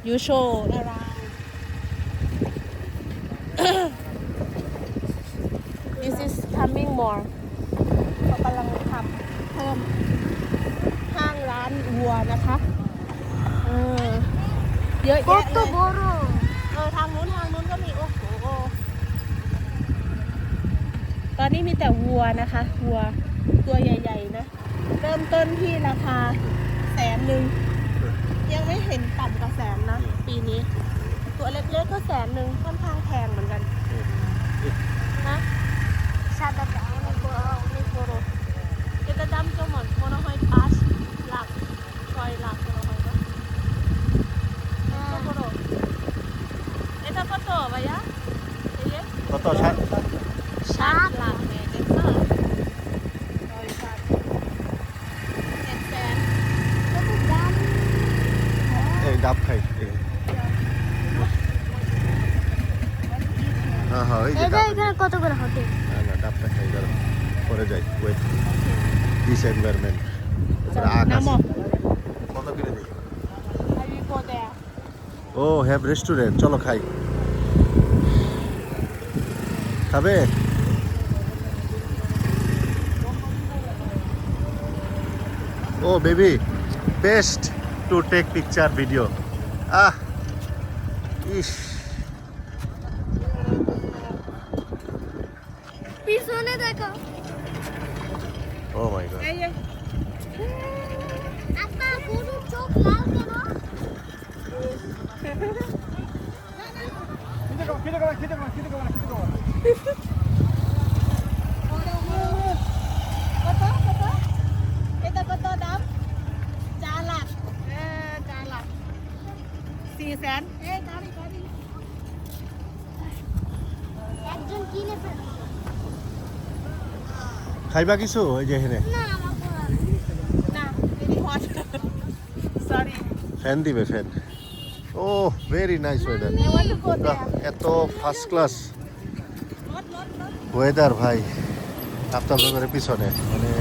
you show around this is coming more เขากำลังทำเพิ่มห้างร้านวัวนะคะเยอะแยะเลยทางนู้นก็มีโอ้โหตอนนี้มีแต่วัวนะคะวัวตัวใหญ่ๆนะเริ่มต้นที่ราคา100,000ยังไม่เห็นต่ำกว่า100,000นะปีนี้ตัวเล็กๆก็100,000ค่อนข้างแพงเหมือนกันนะSada tahu ni poro. Kita dam cuma mana hoi pas lak, koi lak mana hoi ba. Poro. Eta koto ba ya? Iya. Koto shat. Shat lak ni, jesa. Koi shat. Sen. Itu dam. Dap khai. এখানে কত করে হবে? না ডাবটা খাই দাঁড়া পরে যাই wait this environment Namo. কত করে দিই I will go there. ও হ্যাভ রেস্টুরেন্ট চলো খাই খাবে ও baby best to take picture video is পিছনে দেখো ও মাই গড আপা গরুর চোখ লাল কেন Kata. Eta koto dam. Jalak. Jalak. 400,000. গাড়ি. একজন কিনে ফেলো খাইবা কিছু ওই যে এখানে না আমার বলা না very hot. Sorry. ফ্যান দিবে ফ্যান ও very nice weather I want to go there. এত ফার্স্ট ক্লাস Not. ওয়েদার ভাই আপনাদের পিছনে মানে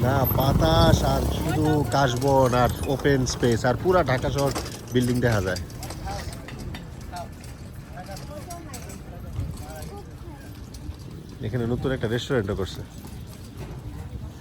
না বাতাস আর শুধু কাশবন আর ওপেন স্পেস আর পুরা ঢাকা শহর বিল্ডিং দেখা যায় এখানে নতুন একটা রেস্টুরেন্টও করছে